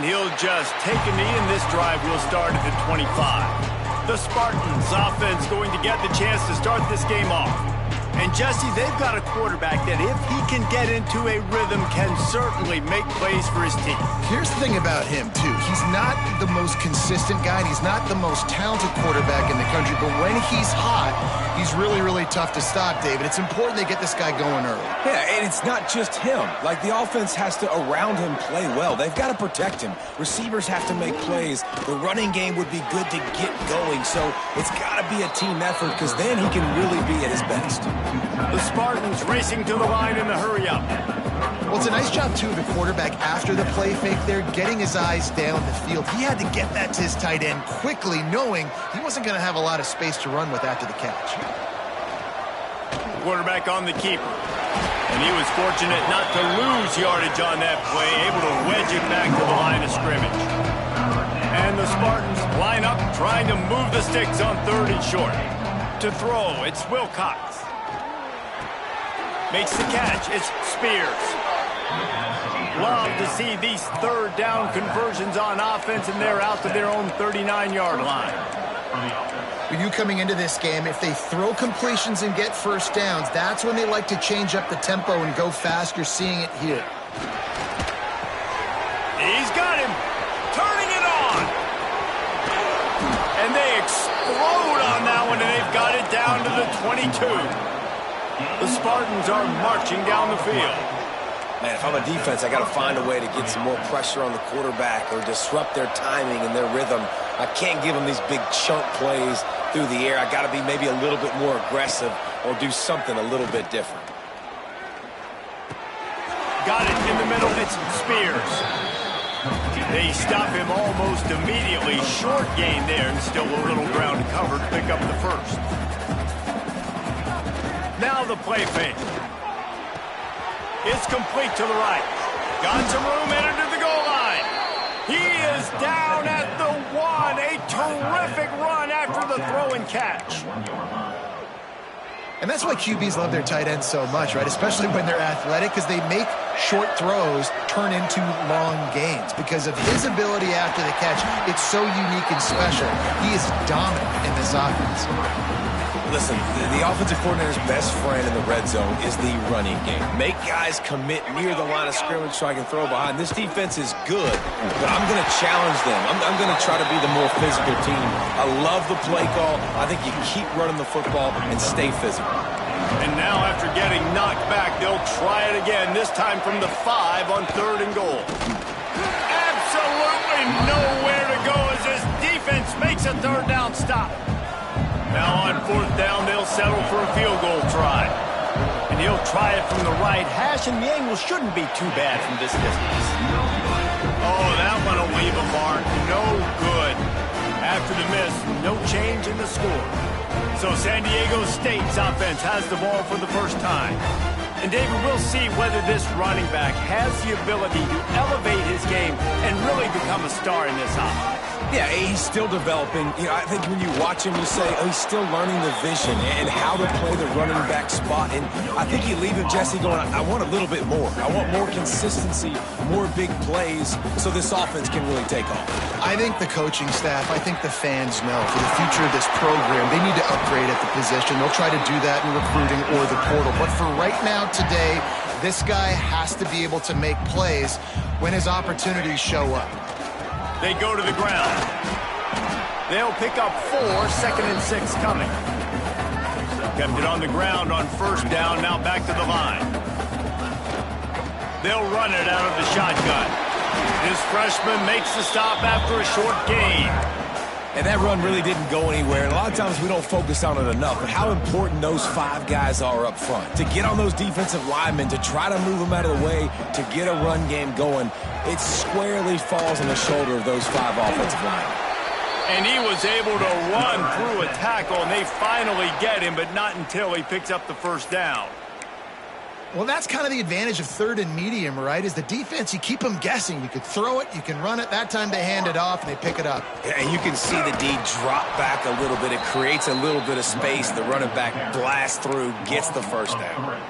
and he'll just take a knee, and this drive will start at the 25. The Spartans offense going to get the chance to start this game off. And Jesse, they've got a quarterback that if he can get into a rhythm can certainly make plays for his team. Here's the thing about him, too. He's not the most consistent guy, and he's not the most talented quarterback in the country, but when he's hot, he's really, really tough to stop, David. It's important they get this guy going early. Yeah, and it's not just him. Like, the offense has to, around him, play well. They've got to protect him. Receivers have to make plays. The running game would be good to get going, so it's got to be a team effort because then he can really be at his best. The Spartans racing to the line in the hurry-up. Well, it's a nice job, too, of the quarterback after the play fake there, getting his eyes down the field. He had to get that to his tight end quickly, knowing he wasn't going to have a lot of space to run with after the catch. Quarterback on the keeper. And he was fortunate not to lose yardage on that play, able to wedge it back to the line of scrimmage. And the Spartans line up, trying to move the sticks on 3rd and short. To throw, it's Wilcox. Makes the catch, it's Spears. Love to see these 3rd down conversions on offense, and they're out to their own 39-yard line. With you coming into this game, if they throw completions and get first downs, that's when they like to change up the tempo and go fast. You're seeing it here. He's got him. Turning it on. And they explode on that one, and they've got it down to the 22. The Spartans are marching down the field. Man, if I'm a defense, I got to find a way to get some more pressure on the quarterback or disrupt their timing and their rhythm. I can't give them these big chunk plays through the air. I got to be maybe a little bit more aggressive or do something a little bit different. Got it in the middle. It's Spears. They stop him almost immediately. Short gain there, and still a little ground to cover to pick up the first. Now the play fake. It's complete to the right. Got some room, entered to the goal line. He is down at the 1. A terrific run after the throw and catch. And that's why QBs love their tight ends so much, right? Especially when they're athletic, because they make short throws turn into long gains. Because of his ability after the catch, it's so unique and special. He is dominant in this offense. Listen, the offensive coordinator's best friend in the red zone is the running game. Make guys commit near the line of scrimmage so I can throw behind. This defense is good, but I'm going to challenge them. I'm going to try to be the more physical team. I love the play call. I think you keep running the football and stay physical. And now after getting knocked back, they'll try it again, this time from the 5 on 3rd and goal. Absolutely nowhere to go as this defense makes a 3rd down stop. Now on 4th down, they'll settle for a field goal try. And he'll try it from the right hash, and the angle shouldn't be too bad from this distance. Oh, that one will leave a mark. No good. After the miss, no change in the score. So San Diego State's offense has the ball for the first time. And David, we'll see whether this running back has the ability to elevate his game and really become a star in this offense. Yeah, he's still developing. You know, I think when you watch him, you say, oh, he's still learning the vision and how to play the running back spot. And I think you leave him, Jesse, going, I want a little bit more. I want more consistency, more big plays, so this offense can really take off. I think the coaching staff, I think the fans know for the future of this program, they need to upgrade at the position. They'll try to do that in recruiting or the portal. But for right now, today, this guy has to be able to make plays when his opportunities show up. They go to the ground. They'll pick up 4, 2nd and 6 coming. Kept it on the ground on 1st down, now back to the line. They'll run it out of the shotgun. This freshman makes the stop after a short gain. And that run really didn't go anywhere. And a lot of times we don't focus on it enough, but how important those 5 guys are up front. To get on those defensive linemen, to try to move them out of the way, to get a run game going, it squarely falls on the shoulder of those 5 offensive linemen. And he was able to run through a tackle, and they finally get him, but not until he picks up the 1st down. Well, that's kind of the advantage of 3rd and medium, right? Is the defense, you keep them guessing. You could throw it, you can run it. That time they hand it off, and they pick it up. Yeah, and you can see the D drop back a little bit. It creates a little bit of space. The running back blasts through, gets the 1st down.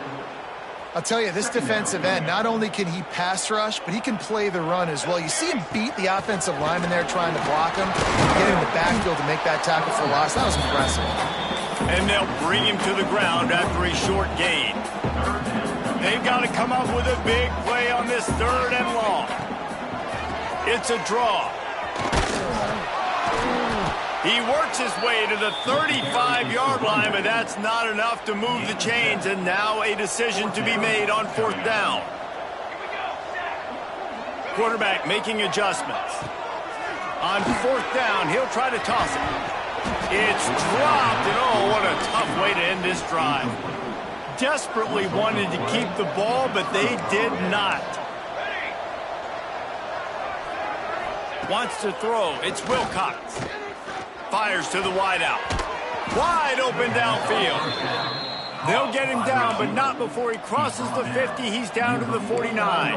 I'll tell you, this defensive end, not only can he pass rush, but he can play the run as well. You see him beat the offensive lineman there trying to block him, get in the backfield to make that tackle for loss. That was impressive. And they'll bring him to the ground after a short gain. They've got to come up with a big play on this 3rd and long. It's a draw. He works his way to the 35-yard line, but that's not enough to move the chains, and now a decision to be made on 4th down. Quarterback making adjustments. On 4th down, he'll try to toss it. It's dropped, and oh, what a tough way to end this drive. Desperately wanted to keep the ball, but they did not. Wants to throw. It's Wilcox. Fires to the wideout. Wide open downfield. They'll get him down, but not before he crosses the 50. He's down to the 49.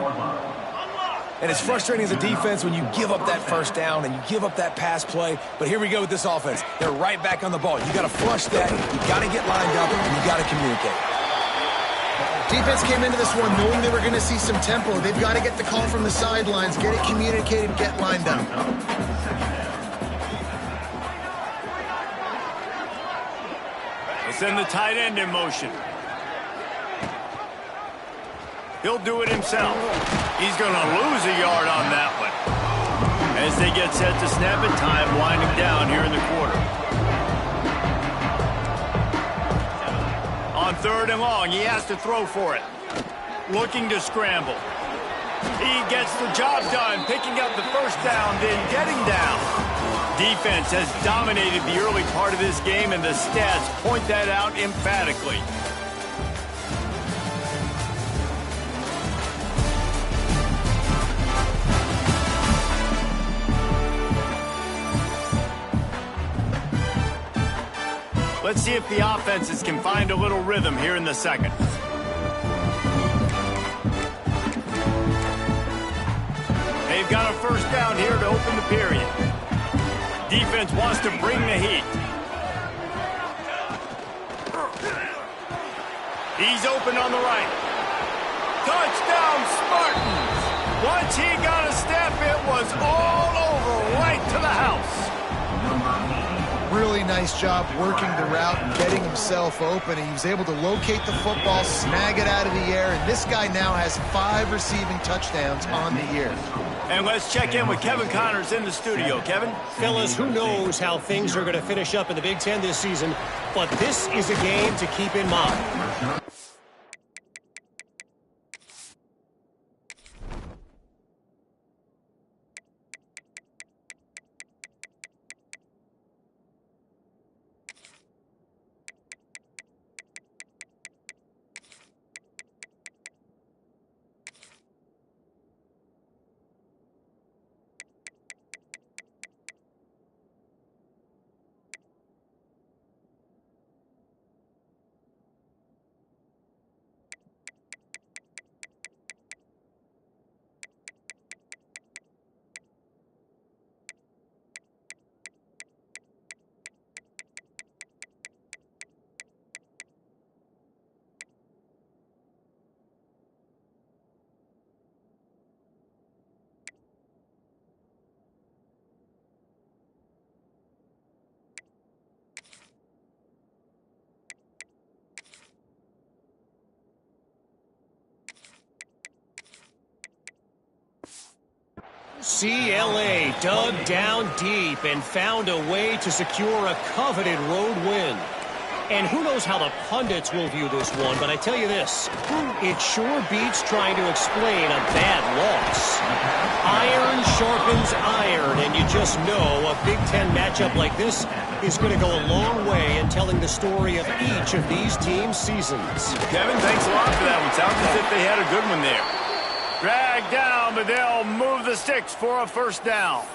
And it's frustrating as a defense when you give up that 1st down and you give up that pass play. But here we go with this offense. They're right back on the ball. You got to flush that. You got to get lined up, and you got to communicate. Defense came into this one knowing they were going to see some tempo. They've got to get the call from the sidelines, get it communicated, get lined up. Send the tight end in motion. He'll do it himself. He's going to lose a yard on that one. As they get set to snap it, time winding down here in the quarter. On 3rd and long, he has to throw for it. Looking to scramble. He gets the job done, picking up the 1st down, then getting down. Defense has dominated the early part of this game, and the stats point that out emphatically. Let's see if the offenses can find a little rhythm here in the 2nd. They've got a 1st down here to open the period. Defense wants to bring the heat. He's open on the right. Touchdown, Spartans! Once he got a step, it was all over, right to the house. Really nice job working the route and getting himself open. He was able to locate the football, snag it out of the air, and this guy now has 5 receiving touchdowns on the year. And let's check in with Kevin Connors in the studio. Kevin? Fellas, who knows how things are going to finish up in the Big Ten this season, but this is a game to keep in mind. CLA dug down deep and found a way to secure a coveted road win. And who knows how the pundits will view this one, but I tell you this, it sure beats trying to explain a bad loss. Iron sharpens iron, and you just know a Big Ten matchup like this is going to go a long way in telling the story of each of these teams' seasons. Kevin, thanks a lot for that one. Sounds as if they had a good one there. Dragged down, but they'll move the sticks for a 1st down.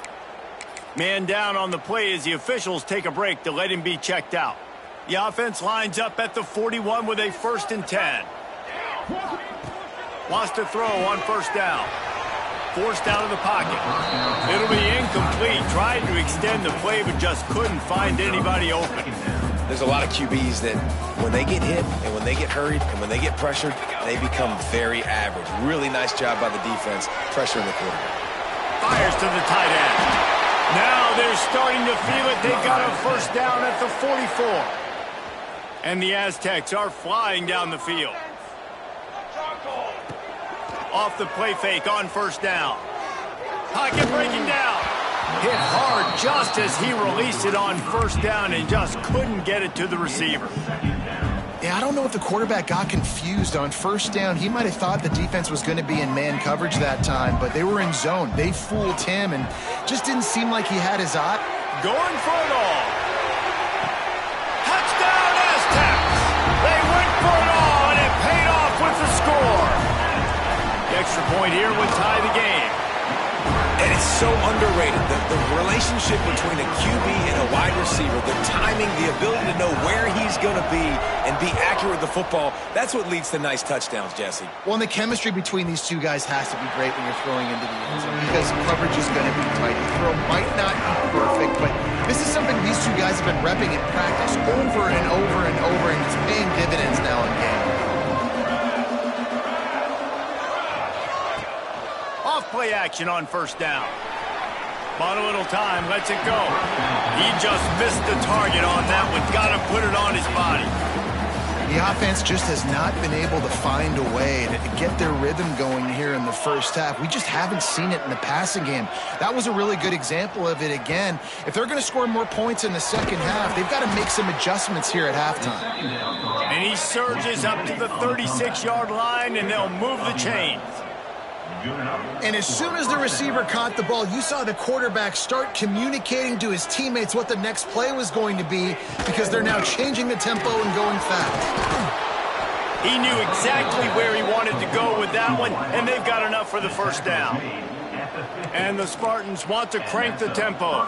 Man down on the play as the officials take a break to let him be checked out. The offense lines up at the 41 with a 1st and 10. Wants to throw on 1st down. Forced out of the pocket. It'll be incomplete. Tried to extend the play, but just couldn't find anybody open. There's a lot of QBs that when they get hit and when they get hurried and when they get pressured, they become very average. Really nice job by the defense pressuring the quarterback. Fires to the tight end. Now they're starting to feel it. They've got a first down at the 44. And the Aztecs are flying down the field. Off the play fake on first down. Pocket breaking down. Hit hard just as he released it on first down and just couldn't get it to the receiver. Yeah, I don't know if the quarterback got confused on first down. He might have thought the defense was going to be in man coverage that time, but they were in zone. They fooled him and just didn't seem like he had his eye. Going for it all. Touchdown Aztecs! They went for it all and it paid off with the score. The extra point here would tie the game. And it's so underrated, the relationship between a QB and a wide receiver, the timing, the ability to know where he's going to be and be accurate with the football, that's what leads to nice touchdowns, Jesse. Well, and the chemistry between these two guys has to be great when you're throwing into the end zone because coverage is going to be tight. The throw might not be perfect, but this is something these two guys have been repping in practice over and over and over, and it's paying dividends now in game. Play action on first down. Bought a little time, lets it go. He just missed the target on that one. Got to put it on his body. The offense just has not been able to find a way to get their rhythm going here in the first half. We just haven't seen it in the passing game. That was a really good example of it again. If they're going to score more points in the second half, they've got to make some adjustments here at halftime. And he surges up to the 36-yard line, and they'll move the chains. And as soon as the receiver caught the ball, you saw the quarterback start communicating to his teammates what the next play was going to be because they're now changing the tempo and going fast. He knew exactly where he wanted to go with that one, and they've got enough for the first down. And the Spartans want to crank the tempo.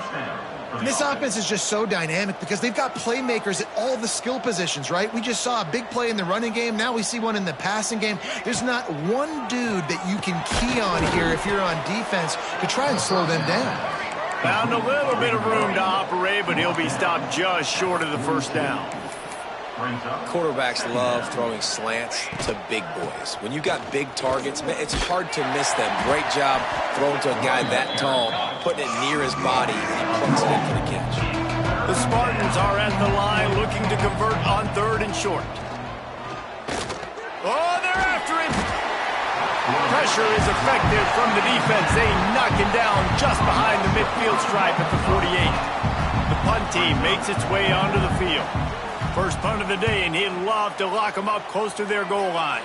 And this offense is just so dynamic because they've got playmakers at all the skill positions, right? We just saw a big play in the running game. Now we see one in the passing game. There's not one dude that you can key on here if you're on defense to try and slow them down. Found a little bit of room to operate, but he'll be stopped just short of the first down. Quarterbacks love throwing slants to big boys. When you've got big targets, man, it's hard to miss them. Great job throwing to a guy that tall, putting it near his body, and he plucks it in for the catch. The Spartans are at the line looking to convert on third and short. Oh, they're after him. Pressure is effective from the defense. They knock him down just behind the midfield stripe at the 48. The punt team makes its way onto the field. First punt of the day, and he'd love to lock them up close to their goal line.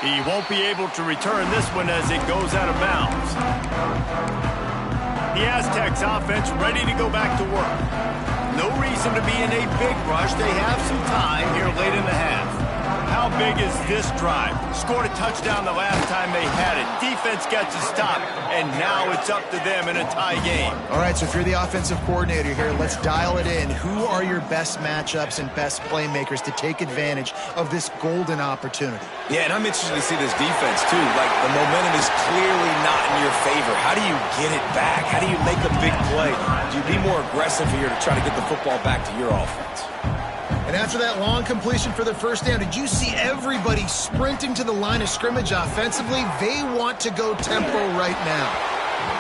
He won't be able to return this one as it goes out of bounds. The Aztecs offense ready to go back to work. No reason to be in a big rush. They have some time here late in the half. How big is this drive? Scored a touchdown the last time they had it. Defense gets a stop, and now it's up to them in a tie game. All right, so if you're the offensive coordinator here, let's dial it in. Who are your best matchups and best playmakers to take advantage of this golden opportunity? Yeah, and I'm interested to see this defense, too. Like, the momentum is clearly not in your favor. How do you get it back? How do you make a big play? Do you be more aggressive here to try to get the football back to your offense? And after that long completion for the first down, did you see everybody sprinting to the line of scrimmage offensively? They want to go tempo right now.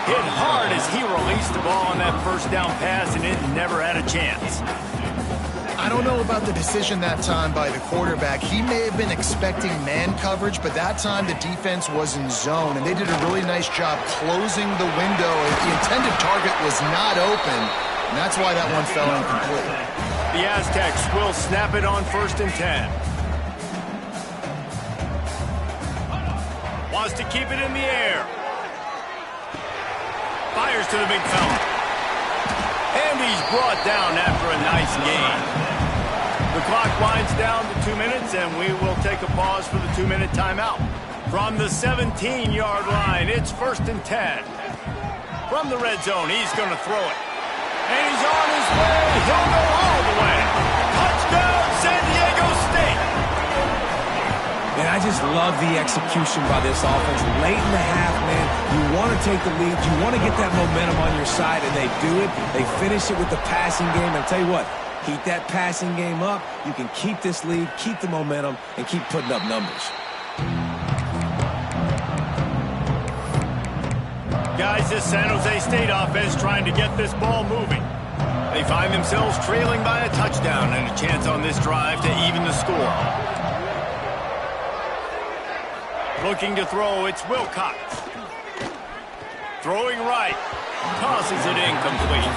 Hit hard as he released the ball on that first down pass, and it never had a chance. I don't know about the decision that time by the quarterback. He may have been expecting man coverage, but that time the defense was in zone, and they did a really nice job closing the window. The intended target was not open, and that's why that one fell incomplete. The Aztecs will snap it on 1st and 10. Wants to keep it in the air. Fires to the big fella. And he's brought down after a nice gain. The clock winds down to 2 minutes, and we will take a pause for the 2-minute timeout. From the 17-yard line, it's 1st and 10. From the red zone, he's going to throw it. And he's on his way. He'll go all the way. Touchdown, San Diego State. And I just love the execution by this offense. Late in the half, man, you want to take the lead. You want to get that momentum on your side, and they do it. They finish it with the passing game. And I'll tell you what, Keep that passing game up. You can keep this lead, keep the momentum, and keep putting up numbers. Guys, this San Jose State offense trying to get this ball moving. They find themselves trailing by a touchdown and a chance on this drive to even the score. Looking to throw, it's Wilcox. Throwing right. Tosses it incomplete.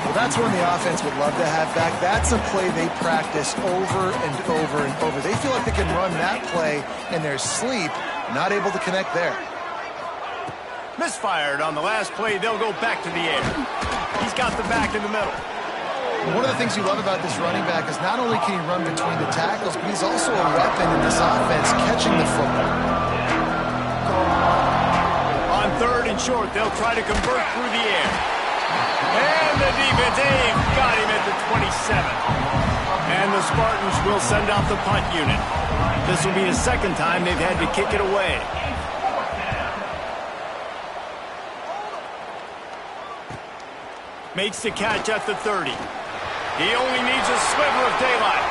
Well, that's one the offense would love to have back. That's a play they practice over and over and over. They feel like they can run that play in their sleep, not able to connect there. Misfired on the last play. They'll go back to the air. He's got the back in the middle. One of the things you love about this running back is not only can he run between the tackles, but he's also a weapon in this offense catching the football. On third and short, they'll try to convert through the air. And the defense, they've got him at the 27. And the Spartans will send out the punt unit. This will be the second time they've had to kick it away. Makes the catch at the 30. He only needs a sliver of daylight.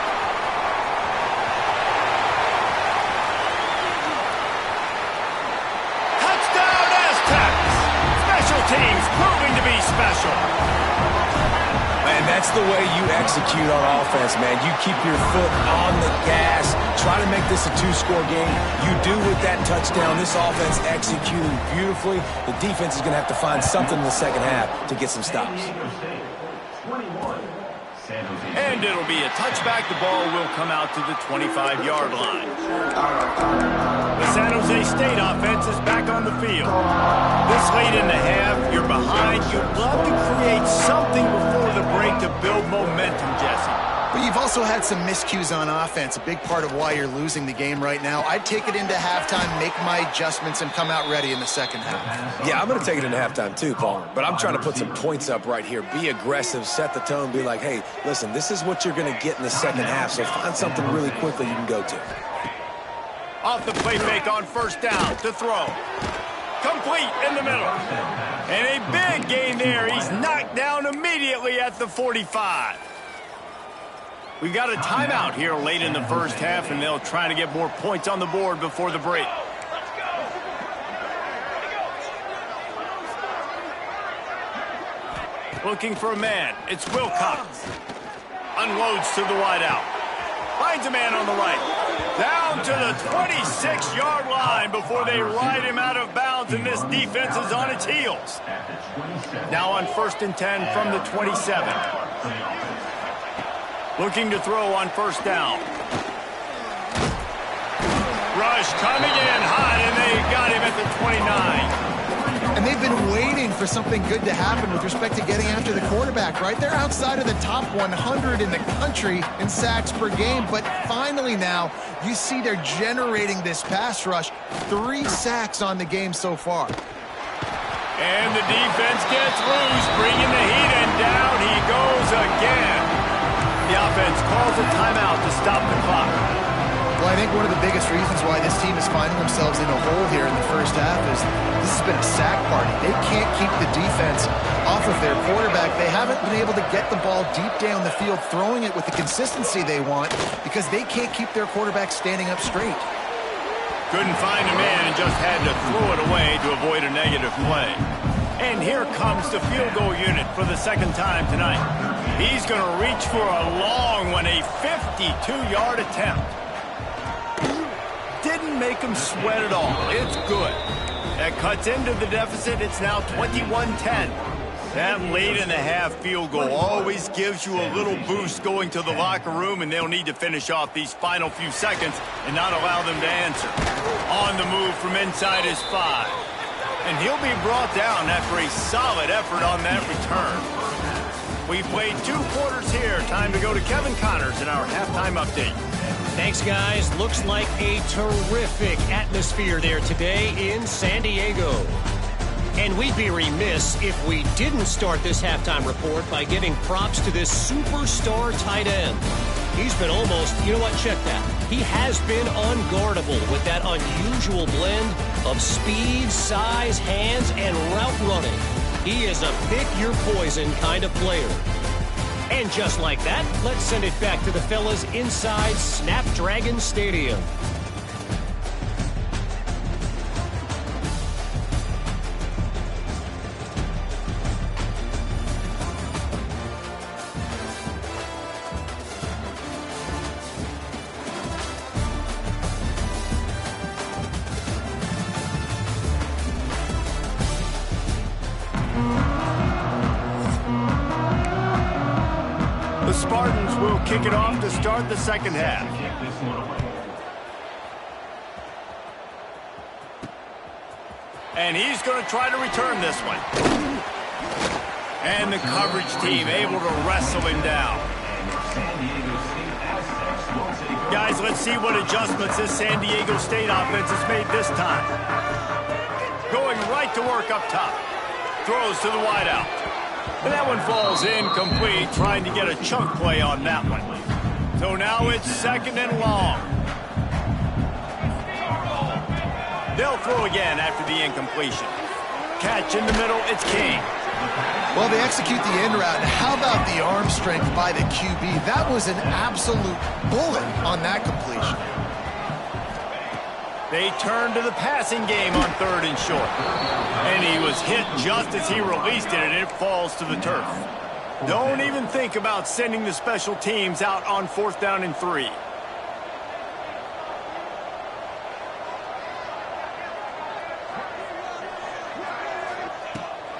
Touchdown, Aztecs! Special teams proving to be special. Man, that's the way you execute on offense, man. You keep your foot on the gas, try to make this a two-score game. You do with that touchdown. This offense executing beautifully. The defense is going to have to find something in the second half to get some stops. And it'll be a touchback. The ball will come out to the 25-yard line. The San Jose State offense is back on the field. This late in the half, you're behind. You'd love to create something before the break to build momentum, Jesse. But you've also had some miscues on offense, a big part of why you're losing the game right now. I'd take it into halftime, make my adjustments, and come out ready in the second half. Yeah, I'm going to take it into halftime too, Paul. But I'm trying to put some points up right here. Be aggressive, set the tone, be like, hey, listen, this is what you're going to get in the second half, so find something really quickly you can go to. Off the play fake on first down to throw. Complete in the middle. And a big gain there. He's knocked down immediately at the 45. We've got a timeout here late in the first half, and they'll try to get more points on the board before the break. Looking for a man. It's Wilcox. Unloads to the wideout. Finds a man on the right. Down to the 26-yard line before they ride him out of bounds, and this defense is on its heels. Now on 1st and 10 from the 27. Looking to throw on first down. Rush coming in hot, and they got him at the 29. And they've been waiting for something good to happen with respect to getting after the quarterback, right? They're outside of the top 100 in the country in sacks per game, but finally now you see they're generating this pass rush. 3 sacks on the game so far. And the defense gets loose, bringing the heat, and down he goes again. The offense calls a timeout to stop the clock. Well, I think one of the biggest reasons why this team is finding themselves in a hole here in the first half is this has been a sack party. They can't keep the defense off of their quarterback. They haven't been able to get the ball deep down the field, throwing it with the consistency they want because they can't keep their quarterback standing up straight. Couldn't find a man and just had to throw it away to avoid a negative play. And here comes the field goal unit for the second time tonight. He's going to reach for a long one, a 52-yard attempt. Didn't make him sweat at all. It's good. That cuts into the deficit. It's now 21-10. That late in the half field goal always gives you a little boost going to the locker room, and they'll need to finish off these final few seconds and not allow them to answer. On the move from inside his 5. And he'll be brought down after a solid effort on that return. We played 2 quarters here. Time to go to Kevin Connors in our halftime update. Thanks, guys. Looks like a terrific atmosphere there today in San Diego. And we'd be remiss if we didn't start this halftime report by giving props to this superstar tight end. He's been almost, you know what, check that. He has been unguardable with that unusual blend of speed, size, hands, and route running. He is a pick-your-poison kind of player. And just like that, let's send it back to the fellas inside Snapdragon Stadium. The Spartans will kick it off to start the second half. And he's going to try to return this one. And the coverage team able to wrestle him down. Guys, let's see what adjustments this San Diego State offense has made this time. Going right to work up top. Throws to the wideout. And that one falls incomplete, trying to get a chunk play on that one. So now it's second and long. They'll throw again after the incompletion. Catch in the middle, it's King. Well, they execute the end route. How about the arm strength by the QB? That was an absolute bullet on that completion. They turn to the passing game on third and short. And he was hit just as he released it, and it falls to the turf. Don't even think about sending the special teams out on 4th down and 3.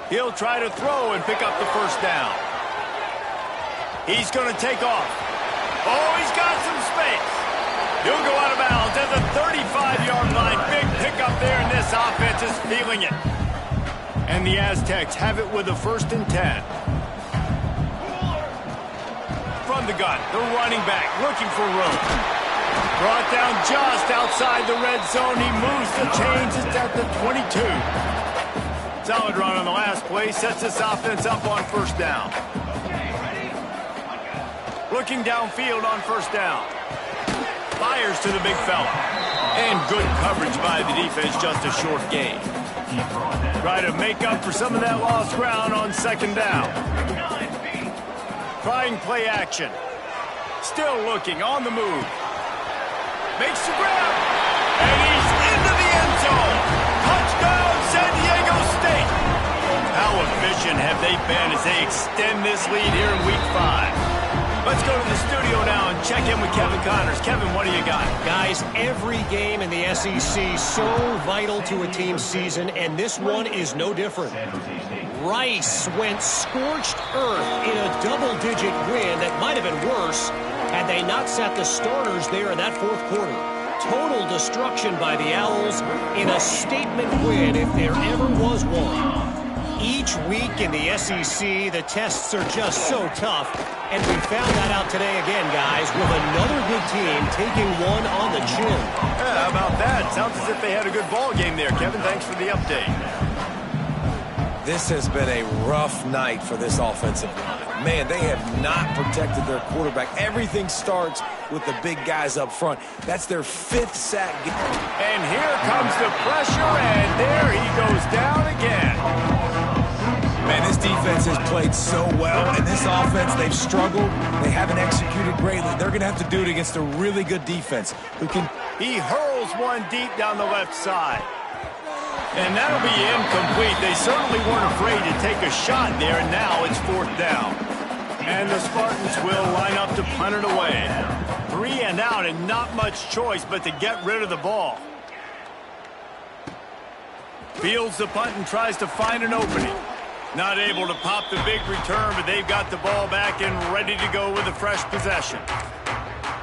He'll try to throw and pick up the first down. He's going to take off. Oh, he's got some space. He'll go out of bounds at the 35-yard line. Big pickup there, and this offense is feeling it. And the Aztecs have it with a 1st and 10. From the gun, the running back looking for room. Brought down just outside the red zone. He moves the chains. It's at the 22. Solid run on the last play. Sets this offense up on 1st down. Looking downfield on 1st down. Fires to the big fella. And good coverage by the defense, just a short gain. Try to make up for some of that lost ground on 2nd down. Trying play action. Still looking, on the move. Makes the grab. And he's into the end zone. Touchdown, San Diego State. How efficient have they been as they extend this lead here in Week 5? Let's go to the studio now and check in with Kevin Connors. Kevin, what do you got? Guys, every game in the SEC so vital to a team's season, and this one is no different. Rice went scorched earth in a double-digit win that might have been worse had they not sat the starters there in that 4th quarter. Total destruction by the Owls in a statement win if there ever was one. Each week in the SEC, the tests are just so tough, and we found that out today again, guys, with another good team taking one on the chin. Yeah, how about that? Sounds as if they had a good ball game there. Kevin, thanks for the update. This has been a rough night for this offensive line. Man, they have not protected their quarterback. Everything starts with the big guys up front. That's their 5th sack. And here comes the pressure, and there he goes down again. Man, this defense has played so well, and this offense, they've struggled. They haven't executed greatly. They're going to have to do it against a really good defense who can... He hurls one deep down the left side. And that'll be incomplete. They certainly weren't afraid to take a shot there, and now it's 4th down. And the Spartans will line up to punt it away. 3 and out, and not much choice but to get rid of the ball. Fields the punt and tries to find an opening. Not able to pop the big return, but they've got the ball back and ready to go with a fresh possession.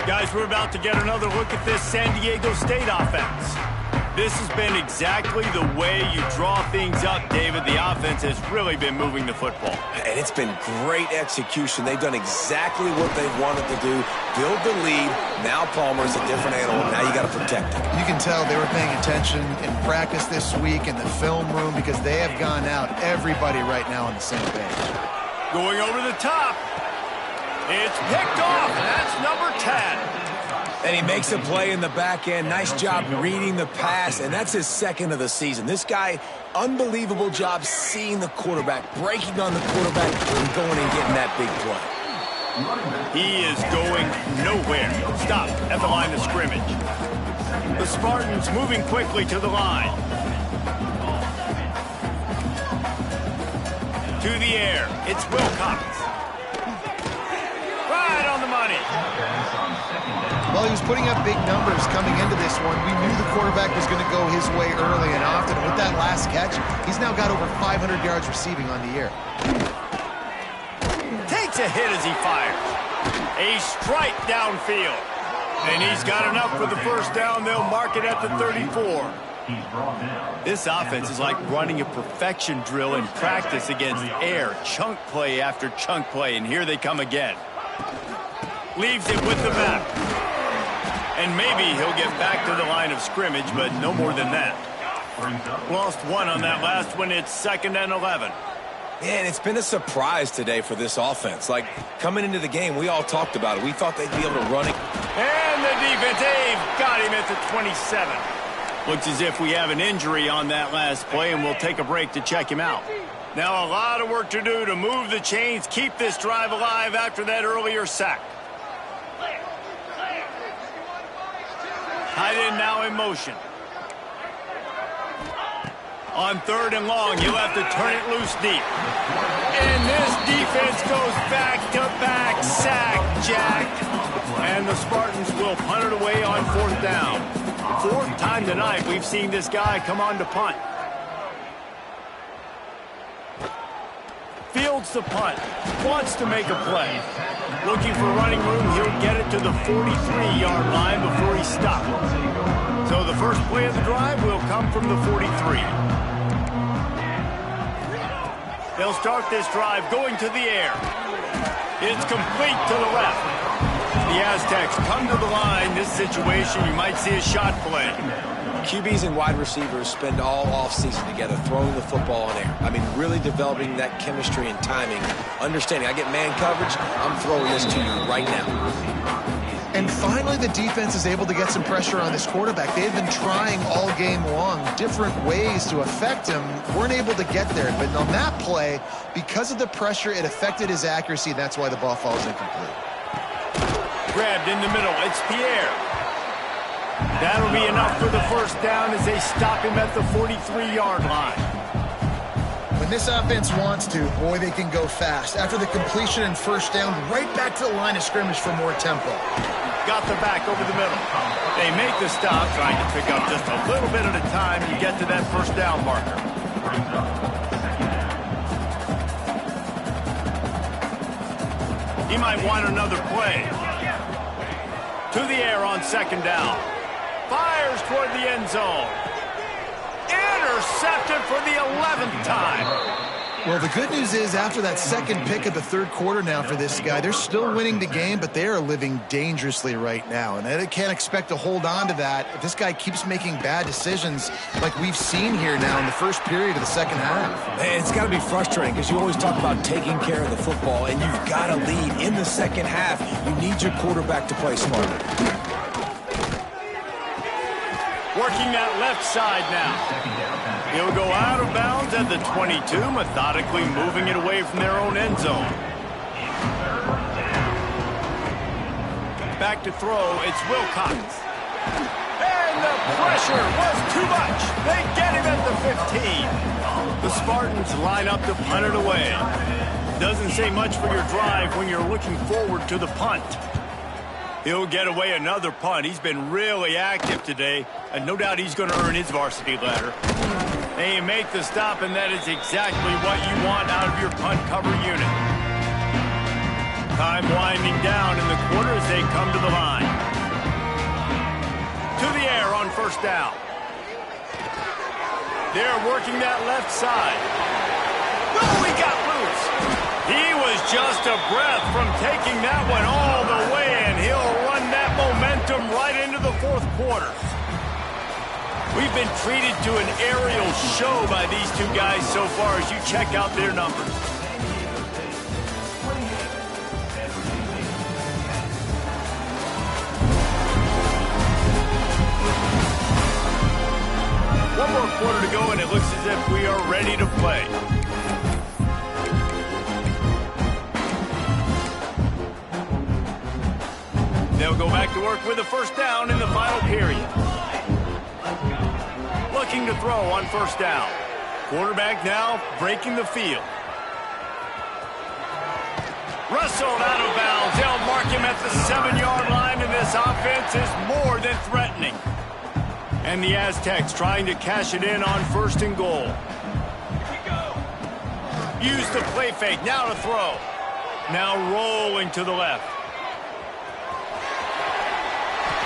Guys, we're about to get another look at this San Diego State offense. This has been exactly the way you draw things up, David. The offense has really been moving the football. And it's been great execution. They've done exactly what they wanted to do. Build the lead. Now Palmer's a different animal. Now you got to protect him. You can tell they were paying attention in practice this week in the film room because they have gone out, everybody right now on the same page. Going over the top. It's picked off. That's number 10. And he makes a play in the back end. Nice job reading the pass, and that's his 2nd of the season. This guy, unbelievable job seeing the quarterback, breaking on the quarterback, and going and getting that big play. He is going nowhere. Stop at the line of scrimmage. The Spartans moving quickly to the line. To the air. It's Wilcox. Right on the money. Well, he was putting up big numbers coming into this one. We knew the quarterback was going to go his way early and often. And with that last catch, he's now got over 500 yards receiving on the year. Takes a hit as he fires. A strike downfield. And he's got enough for the first down. They'll mark it at the 34. This offense is like running a perfection drill in practice against air. Chunk play after chunk play. And here they come again. Leaves it with the back. And maybe he'll get back to the line of scrimmage, but no more than that. Lost one on that last one. It's 2nd and 11. Man, it's been a surprise today for this offense. Like, coming into the game, we all talked about it. We thought they'd be able to run it. And the defense, they've got him at the 27. Looks as if we have an injury on that last play, and we'll take a break to check him out. Now a lot of work to do to move the chains, keep this drive alive after that earlier sack. Tight end now in motion. On 3rd and long, you'll have to turn it loose deep. And this defense goes back-to-back sack, Jack. And the Spartans will punt it away on 4th down. 4th time tonight we've seen this guy come on to punt. Fields the punt. Wants to make a play. Looking for running room. He'll get it to the 43-yard line before he stops. So the first play of the drive will come from the 43. They'll start this drive going to the air. It's complete to the left. The Aztecs come to the line. This situation, you might see a shot play. QBs and wide receivers spend all offseason together throwing the football in air. I mean, really developing that chemistry and timing. Understanding, I get man coverage, I'm throwing this to you right now. And finally, the defense is able to get some pressure on this quarterback. They've been trying all game long different ways to affect him. Weren't able to get there. But on that play, because of the pressure, it affected his accuracy. That's why the ball falls incomplete. Grabbed in the middle. It's Pierre. That'll be enough for the first down as they stop him at the 43-yard line. When this offense wants to, boy, they can go fast. After the completion and first down, right back to the line of scrimmage for more tempo. Got the back over the middle. They make the stop, trying to pick up just a little bit at a time to get to that first down marker. He might want another play. To the air on 2nd down. Fires toward the end zone. Intercepted for the 11th time. Well, the good news is after that second pick of the 3rd quarter now for this guy, they're still winning the game, but they are living dangerously right now. And they can't expect to hold on to that if this guy keeps making bad decisions like we've seen here now in the first period of the second half. Man, it's got to be frustrating because you always talk about taking care of the football, and you've got to lead in the second half. You need your quarterback to play smarter. Working that left side now. He'll go out of bounds at the 22, methodically moving it away from their own end zone. Back to throw, it's Wilcox. And the pressure was too much. They get him at the 15. The Spartans line up to punt it away. Doesn't say much for your drive when you're looking forward to the punt. He'll get away another punt. He's been really active today, and no doubt he's going to earn his varsity ladder. They make the stop, and that is exactly what you want out of your punt cover unit. Time winding down in the quarter as they come to the line. To the air on 1st down. They're working that left side. Oh, he got loose. He was just a breath from taking that one all the way, and he'll run that momentum right into the 4th quarter. We've been treated to an aerial show by these two guys so far as you check out their numbers. One more quarter to go, and it looks as if we are ready to play. They'll go back to work with a first down in the final period. Looking to throw on first down. Quarterback now breaking the field. Wrestled out of bounds. They'll mark him at the 7-yard line, and this offense is more than threatening. And the Aztecs trying to cash it in on first and goal. Use the play fake. Now to throw. Now rolling to the left.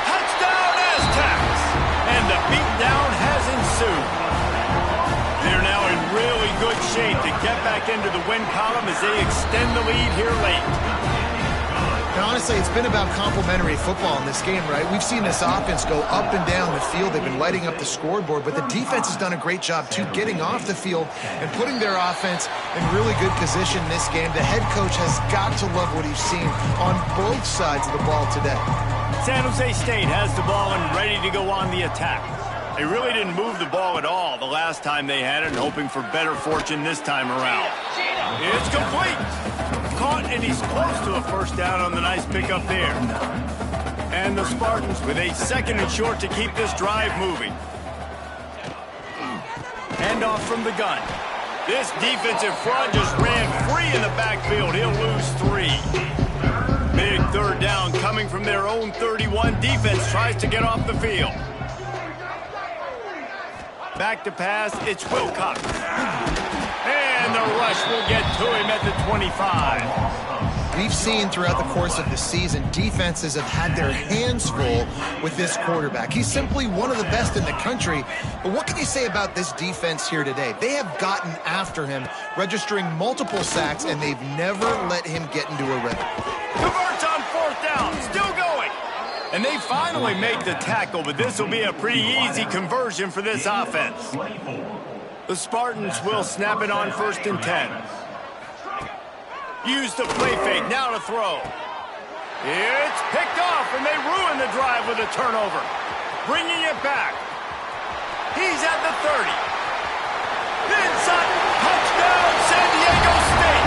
Touchdown Aztecs! And the beatdown has ensued. They're now in really good shape to get back into the win column as they extend the lead here late. Now, honestly, it's been about complementary football in this game, right? We've seen this offense go up and down the field. They've been lighting up the scoreboard, but the defense has done a great job, too, getting off the field and putting their offense in really good position in this game. The head coach has got to love what he's seen on both sides of the ball today. San Jose State has the ball and ready to go on the attack. They really didn't move the ball at all the last time they had it, hoping for better fortune this time around. It's complete. Caught, and he's close to a first down on the nice pickup there. And the Spartans with a 2nd and short to keep this drive moving. Handoff from the gun. This defensive front just ran free in the backfield. He'll lose 3. Big third down coming from their own 31. Defense tries to get off the field. Back to pass, it's Wilcox. And the rush will get to him at the 25. We've seen throughout the course of the season, defenses have had their hands full with this quarterback. He's simply one of the best in the country. But what can you say about this defense here today? They have gotten after him, registering multiple sacks, and they've never let him get into a rhythm. Converts on 4th down, still going. And they finally make the tackle, but this will be a pretty easy conversion for this offense. The Spartans will snap it on 1st and 10. Use the play fake, now to throw. It's picked off, and they ruin the drive with a turnover. Bringing it back. He's at the 30. Inside, touchdown, San Diego State.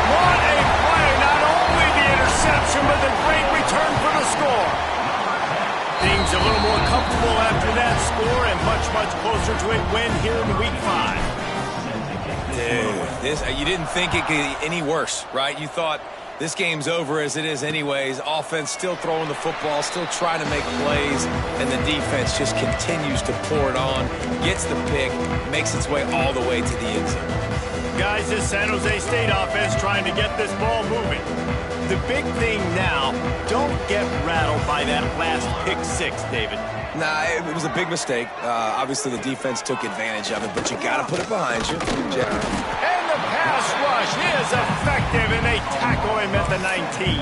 What a play, not only the interception, but the great return for the score. Things a little more comfortable after that score and much, much closer to a win here in Week 5. Dude, you didn't think it could get any worse, right? You thought this game's over as it is anyways. Offense still throwing the football, still trying to make plays, and the defense just continues to pour it on, gets the pick, makes its way all the way to the end zone. Guys, this San Jose State offense trying to get this ball moving. The big thing now, don't get rattled by that last pick 6, David. Nah, it was a big mistake. Obviously, the defense took advantage of it, but you got to put it behind you. And the pass rush is effective, and they tackle him at the 19.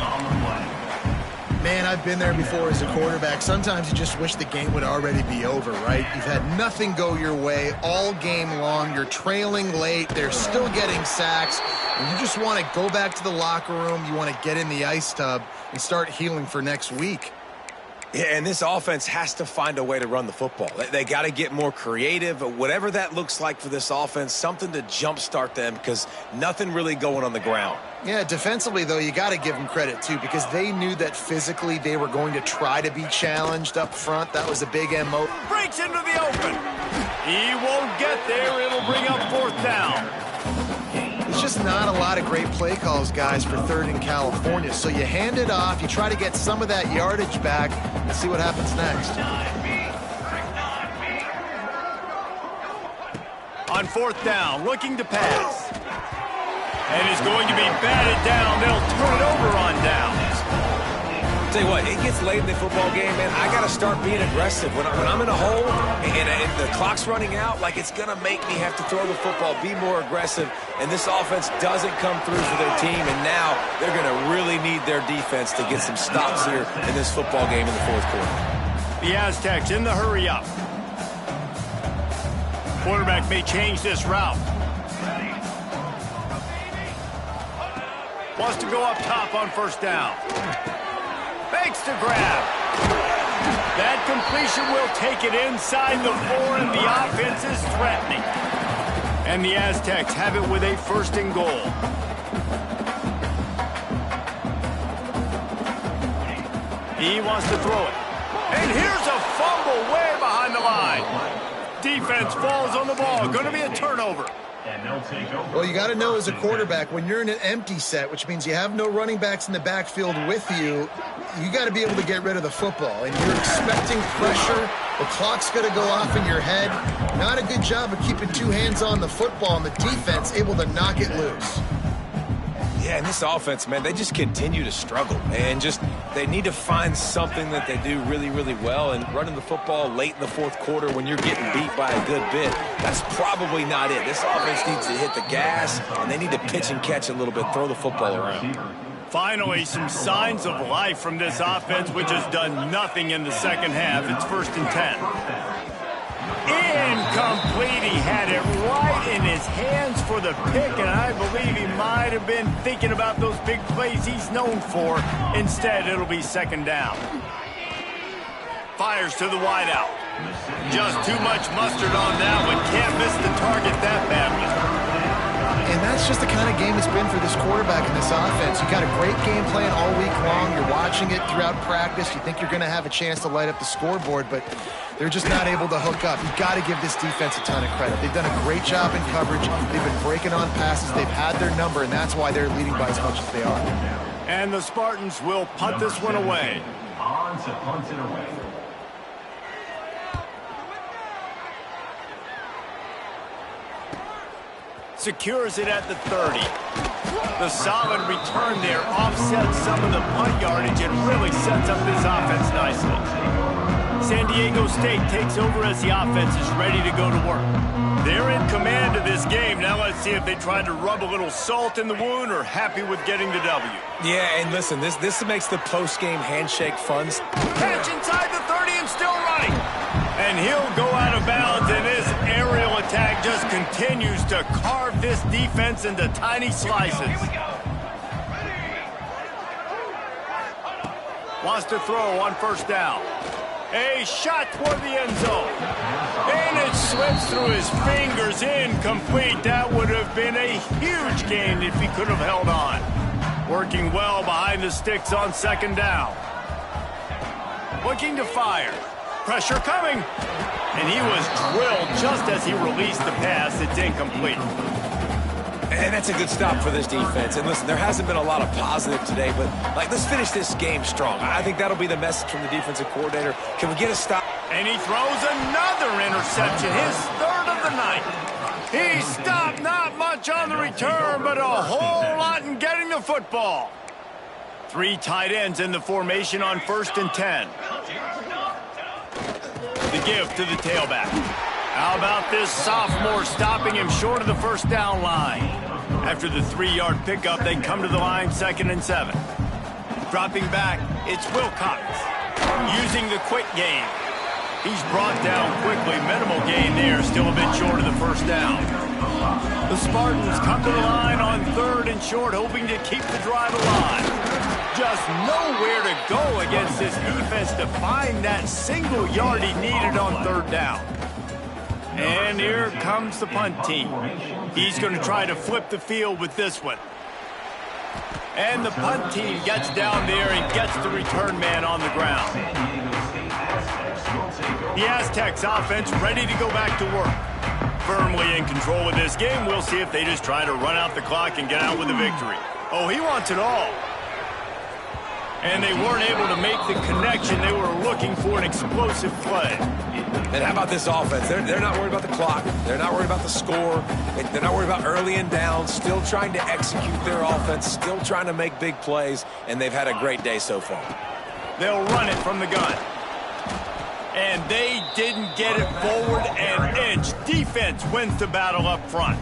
Man, I've been there before as a quarterback. Sometimes you just wish the game would already be over, right? You've had nothing go your way all game long. You're trailing late. They're still getting sacks. And you just want to go back to the locker room. You want to get in the ice tub and start healing for next week. Yeah, and this offense has to find a way to run the football. They got to get more creative, whatever that looks like for this offense, something to jumpstart them because nothing really going on the ground. Yeah, defensively, though, you got to give them credit, too, because they knew that physically they were going to try to be challenged up front. That was a big MO. Breaks into the open. He won't get there. It'll bring up 4th down. It's just not a lot of great play calls, guys, for 3rd in California. So you hand it off, you try to get some of that yardage back, and see what happens next. On 4th down, looking to pass. And is going to be batted down. They'll turn it over on downs. Tell you what, it gets late in the football game, man. I got to start being aggressive. When I'm in a hole and the clock's running out, like it's going to make me have to throw the football, be more aggressive. And this offense doesn't come through for their team. And now they're going to really need their defense to get some stops here in this football game in the 4th quarter. The Aztecs in the hurry up. Quarterback may change this route. Wants to go up top on 1st down. Fakes to grab. That completion will take it inside the 4, and the offense is threatening. And the Aztecs have it with a 1st and goal. He wants to throw it. And here's a fumble way behind the line. Defense falls on the ball. Going to be a turnover. Well, you got to know as a quarterback, when you're in an empty set, which means you have no running backs in the backfield with you, you got to be able to get rid of the football. And you're expecting pressure. The clock's going to go off in your head. Not a good job of keeping two hands on the football, and the defense able to knock it loose. Yeah, and this offense, man, they just continue to struggle. And they need to find something that they do really, really well. And running the football late in the fourth quarter when you're getting beat by a good bit, that's probably not it. This offense needs to hit the gas, and they need to pitch and catch a little bit, throw the football around. Finally, some signs of life from this offense, which has done nothing in the second half. It's 1st and 10. Incomplete. He had it right in his hands for the pick, and I believe he might have been thinking about those big plays he's known for. Instead, it'll be 2nd down. Fires to the wideout. Just too much mustard on that one. Can't miss the target that badly. And that's just the kind of game it's been for this quarterback in this offense. You got a great game plan all week long. You're watching it throughout practice. You think you're going to have a chance to light up the scoreboard, but they're just not able to hook up. You've got to give this defense a ton of credit. They've done a great job in coverage. They've been breaking on passes. They've had their number, and that's why they're leading by as much as they are. And the Spartans will punt this one away. On to punt it away. Secures it at the 30. The solid return there offsets some of the punt yardage and really sets up this offense nicely. San Diego State takes over as the offense is ready to go to work. They're in command of this game. Now let's see if they try to rub a little salt in the wound or happy with getting the W. Yeah, and listen, this makes the post-game handshake fun. Catch inside the 30 and still running. And he'll go out of bounds, and this aerial attack just continues to carve this defense into tiny slices. Wants to throw on 1st down. A shot toward the end zone. And it slips through his fingers, incomplete. That would have been a huge gain if he could have held on. Working well behind the sticks on 2nd down. Looking to fire. Pressure coming. And he was drilled just as he released the pass. It's incomplete. And that's a good stop for this defense. And listen, there hasn't been a lot of positive today, but let's finish this game strong. I think that'll be the message from the defensive coordinator. Can we get a stop? And he throws another interception, his 3rd of the night. He stopped not much on the return, but a whole lot in getting the football. 3 tight ends in the formation on 1st and 10. The give to the tailback. How about this sophomore stopping him short of the 1st down line? After the 3-yard pickup, they come to the line 2nd and 7. Dropping back, it's Wilcox. Using the quick game. He's brought down quickly. Minimal gain there, still a bit short of the 1st down. The Spartans come to the line on 3rd and short, hoping to keep the drive alive. Just nowhere to go against this defense to find that single yard he needed on 3rd down. And here comes the punt team. He's going to try to flip the field with this one. And the punt team gets down there and gets the return man on the ground. The Aztecs offense ready to go back to work. Firmly in control of this game. We'll see if they just try to run out the clock and get out with a victory. Oh, he wants it all. And they weren't able to make the connection. They were looking for an explosive play. And how about this offense? They're not worried about the clock. They're not worried about the score. They're not worried about early and down. Still trying to execute their offense. Still trying to make big plays. And they've had a great day so far. They'll run it from the gun. And they didn't get it forward an inch. Defense wins the battle up front.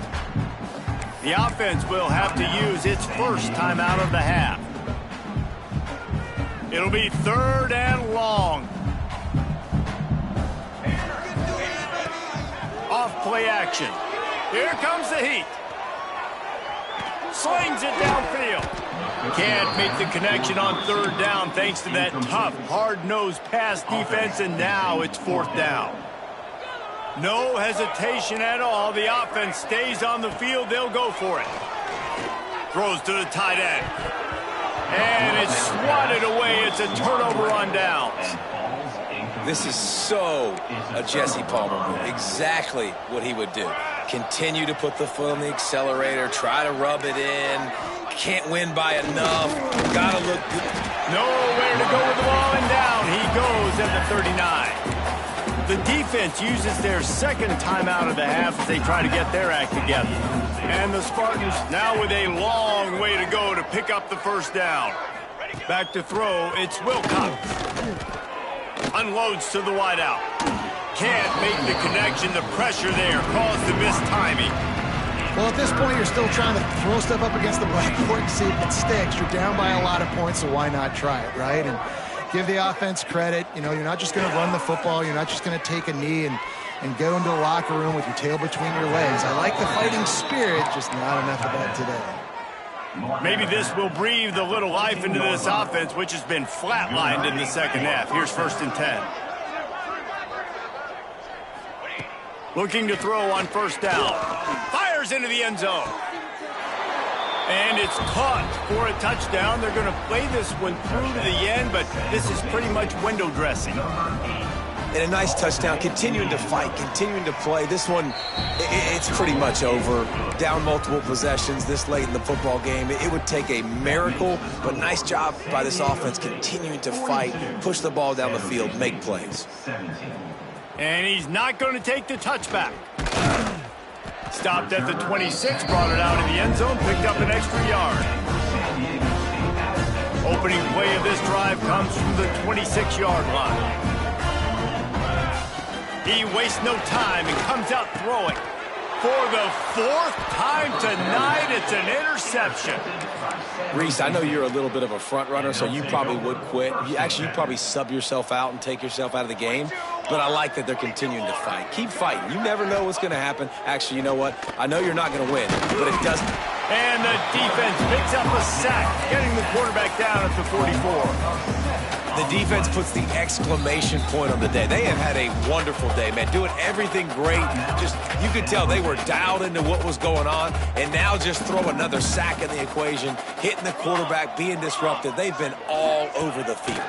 The offense will have to use its 1st timeout of the half. It'll be 3rd and long. Off play action. Here comes the heat. Slings it downfield. Can't make the connection on 3rd down thanks to that tough, hard-nosed pass defense, and now it's 4th down. No hesitation at all. The offense stays on the field. They'll go for it. Throws to the tight end. And It's swatted away. It's a turnover on downs. This is so a Jesse Palmer move. Exactly what he would do. Continue to put the foot on the accelerator, try to rub it in. Can't win by enough. Gotta look good. Nowhere to go with the ball, and down he goes at the 39. The defense uses their second timeout of the half as they try to get their act together. And the Spartans now with a long way to go to pick up the first down. Back to throw, it's Wilcox. Unloads to the wideout. Can't make the connection. The pressure there caused the mistiming. Well, at this point, you're still trying to throw stuff up against the blackboard and see if it sticks. You're down by a lot of points, so why not try it, right? And give the offense credit. You know, you're not just going to run the football. You're not just going to take a knee and go into the locker room with your tail between your legs. I like the fighting spirit, just not enough of that today. Maybe this will breathe a little life into this offense, which has been flatlined in the second half. Here's 1st and 10. Looking to throw on first down. Fires into the end zone. And it's caught for a touchdown. They're going to play this one through to the end, but this is pretty much window dressing. And a nice touchdown, continuing to fight, continuing to play. This one, it's pretty much over. Down multiple possessions this late in the football game. It would take a miracle, but nice job by this offense continuing to fight, push the ball down the field, make plays. And he's not going to take the touchback. Stopped at the 26, brought it out of the end zone, picked up an extra yard. Opening play of this drive comes from the 26-yard line. He wastes no time and comes out throwing. For the 4th time tonight, it's an interception. Reese, I know you're a little bit of a front runner, so you probably would quit. You'd probably sub yourself out and take yourself out of the game. But I like that they're continuing to fight. Keep fighting. You never know what's going to happen. Actually, you know what? I know you're not going to win, but it doesn't. And the defense picks up a sack, getting the quarterback down at the 44. The defense puts the exclamation point on the day. They have had a wonderful day, man. Doing everything great. Just, you could tell they were dialed into what was going on. And now just throw another sack in the equation, hitting the quarterback, being disrupted. They've been all over the field.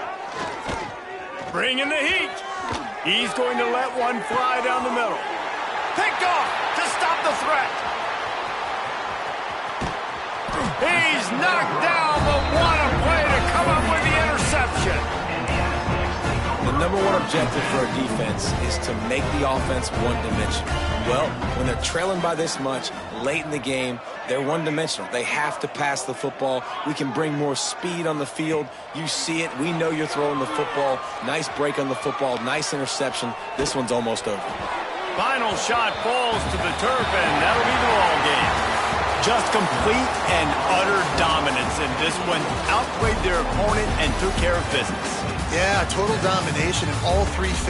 Bringing the heat. He's going to let one fly down the middle. Picked off to stop the threat. He's knocked down, but what a play to come up with the interception. The number one objective for a defense is to make the offense one-dimensional. Well, when they're trailing by this much late in the game, they're one-dimensional. They have to pass the football. We can bring more speed on the field. You see it. We know you're throwing the football. Nice break on the football. Nice interception. This one's almost over. Final shot falls to the turf, and that'll be the ball game. Just complete and utter dominance, and this one outplayed their opponent and took care of business. Yeah, total domination in all 3 phases.